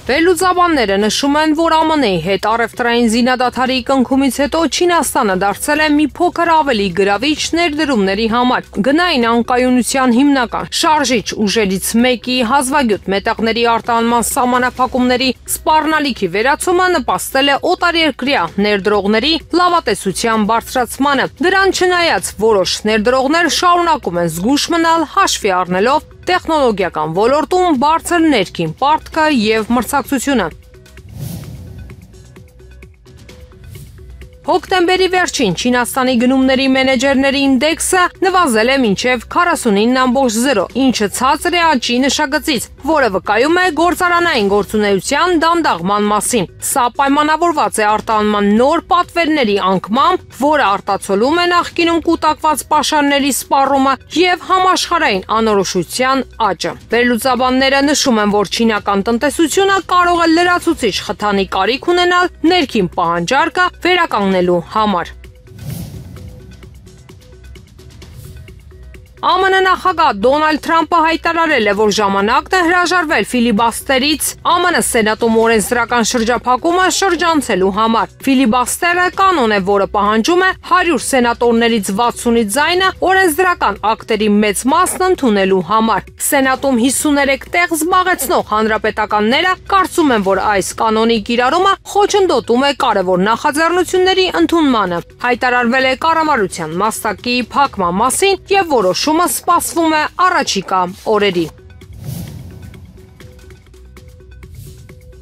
Վերլուծաբանները նշում են, որ ԱՄՆ-ի հետ առևտրային զինադադարի կնքումից հետո Չինաստանը դարձել է մի փոքր ավելի գրավիչ ներդրումների համար։ Գնային անկայունության հիմնական շարժիչ ուժերից մեկի հազվագյուտ մետաղների արտահանման սահմանափակումների սպառնալիքի վերացումը նպաստել է օտարերկրյա ներդրողների լավատեսության բարձրացմանը։ Դրան չնայած որոշ ներդրողներ շարունակում են զգույշ մնալ հաշվի առնելով տեխնոլոգիական ոլորտում բարձր ներքին պարտքը և մրցակցությունը։ Հոկտեմբերի վերջին Չինաստանի գնումների մենեջերների ինդեքսը նվազել է մինչև 49.0, ինչը ցածր է աճի նշագծից, որը վկայում է գործարանային գործունեության դանդաղման մասին։ Սա պայմանավորված է արտահանման նոր պատվերների անկմամբ, որը արտացոլում է նախկինում կուտակված պաշարների սպառումը և համաշխարհային անորոշության աճը։ Վերլուծաբանները նշում են, որ չինական տնտեսությունը կարող է լրացուցիչ խթանի կարիք ունենալ ներքին պահանջարկը վերականգնելու համար։ ԱՄՆ նախագահ Դոնալդ Թրամփը հայտարարել է, որ ժամանակն է հրաժարվել ֆիլիբաստերից ԱՄՆ Սենատում օրենսդրական շրջափակումը շրջանցելու համար։ Ֆիլիբաստերը կանոն է, որը պահանջում է 100 սենատորներից 60-ի ձայնը օրենսդրական ակտերի մեծ մասն ընդունելու համար։ Սենատում 53 տեղ զբաղեցնող հանրապետականները կարծում են, որ այս կանոնի կիրառումը խոչընդոտում է կարևոր նախաձեռնությունների ընդունմանը։ Հայտարարվել է կառավարության մաստակի փակման մասին և որոշումը սպասվում է առաջիկա օրերի։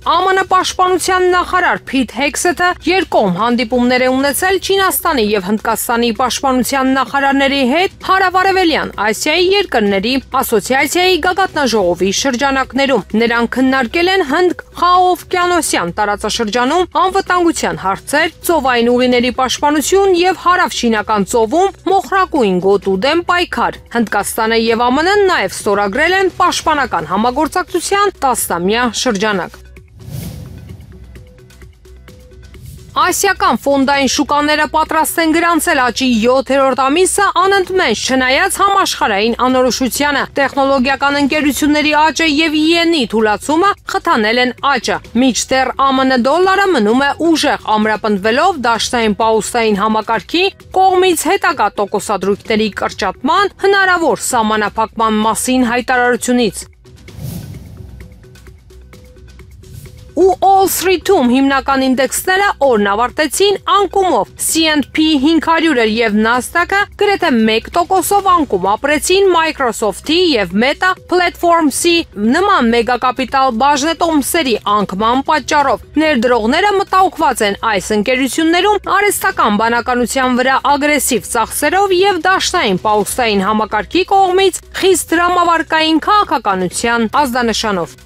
ԱՄՆ պաշտպանության նախարար Փիթ Հեքսեթը երկկողմ հանդիպումներ է ունեցել Չինաստանի և Հնդկաստանի պաշտպանության նախարարների հետ Հարավարևելյան Ասիայի երկրների ասոցիացիայի գագաթնաժողովի շրջանակներում։ Նրանք քննարկել են Հնդ-Խաղաղօվկիանոսյան տարածաշրջանում անվտանգության հարցեր, ծովային ուղիների պաշտպանություն և Հարավչինական ծովում մոխրակույն գոտու դեմ պայքար։ Հնդկաստանը և ԱՄՆ-ն նաև ստորագրել են պաշտպանական համագործակցության 10-ամյա շրջանակ։ Ասիական ֆոնդային շուկաները պատրաստ են գրանցել աճի 7-րդ ամիսը անընդմեջ չնայած համաշխարհային անորոշությանը։ Տեխնոլոգիական ընկերությունների աճը և յենի թուլացումը խթանել են աճը։ Մինչդեռ ԱՄՆ դոլարը մնում է ուժեղ ամրապնդվելով դաշնային պաուստային համակարգի կողմից հետագա տոկոսադրույքների կրճատման հնարավոր սահմանափակման մասին հայտարարությունից։ Ու Wall Street-ում հիմնական ինդեքսները օրն ավարտեցին անկումով։ S&P 500-ը և Nasdaq-ը գրեթե 1%-ով անկում ապրեցին Microsoft-ի և Meta Platforms-ի նման մեգակապիտալ բաժնետոմսերի անկման պատճառով։ Ներդրողները մտահոգված են այս ընկերություններում արհեստական բանականության վրա ագրեսիվ ծախսերով և դաշնային պաուստային համակարգի կողմից խիստ դրամավարկային քաղաքականության ազդանշանով։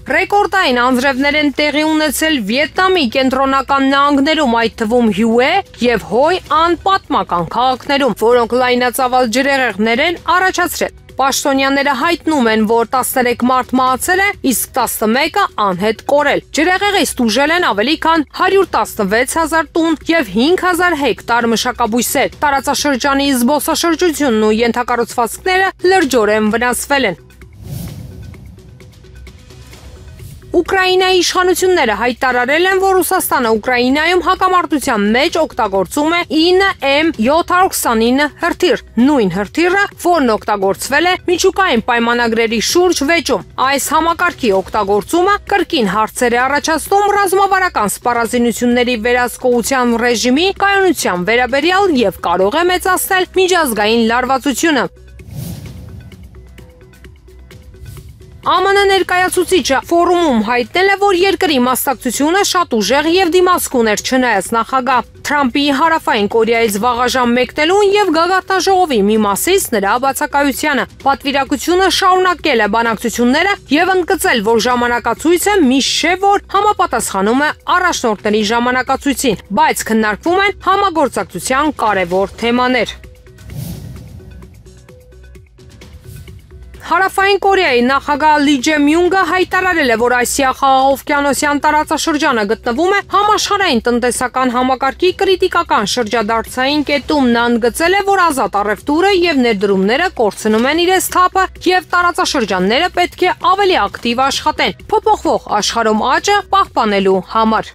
Ռեկորդային անձրևներ են տեղի ունեցել Վիետնամի կենտրոնական նահանգներում, այդ թվում Հյուե և Հոյ Ան պատմական քաղաքներում, որոնք լայնածավալ ջրհեղեղներ են առաջացրել։ Պաշտոնյաները հայտնում են, որ 13 մարդ մահացել է, իսկ 11-ը անհետ կորել։ Ջրհեղեղից տուժել են ավելի քան 116,000 տուն և 5,000 հեկտար մշակաբույսեր։ Տարածաշրջանի զբոսաշրջությունն ու ենթակառուցվածքները լրջորեն վնասվել են։ Ուկրաինայի իշխանությունները հայտարարել են, որ Ռուսաստանը Ուկրաինայում հակամարտության մեջ օգտագործում է 9M729 հրթիռ, նույն հրթիռը, որն օգտագործվել է միջուկային պայմանագրերի շուրջ վեճում։ Այս համակարգի օգտագործումը կրկին հարցեր է առաջացնում ռազմավարական սպառազինությունների վերահսկողության ռեժիմի կայունության վերաբերյալ և կարող է մեծացնել միջազգային լարվածությունը։ ԱՄՆ ներկայացուցիչը ֆորումում հայտնել է, որ երկրի մասնակցությունը շատ ուժեղ և դիմացկուն էր, չնայած նախագահ Թրամփի Հարավային Կորեայից վաղաժամ մեկնելուն և գագաթնաժողովի մի մասից նրա բացակայությանը։ Պատվիրակությունը շարունակել է բանակցությունները և ընդգծել, որ ժամանակացույցը միշտ չէ, որ համապատասխանում է առաջնորդների ժամանակացույցին, բայց քննարկվում են համագործակցության կարևոր թեմաներ։ Հարավային Կորեայի նախագահ Լի Ջե-մյունգը հայտարարել է, որ Ասիա-Խաղաղօվկիանոսյան տարածաշրջանը գտնվում է համաշխարհային տնտեսական համակարգի կրիտիկական շրջադարձային կետում։ Նա ընդգծել է, որ ազատ առևտուրը եւ ներդրումները կորցնում են իրենց թափը եւ տարածաշրջանները պետք է ավելի ակտիվ աշխատեն փոփոխվող աշխարհում աճը պահպանելու համար։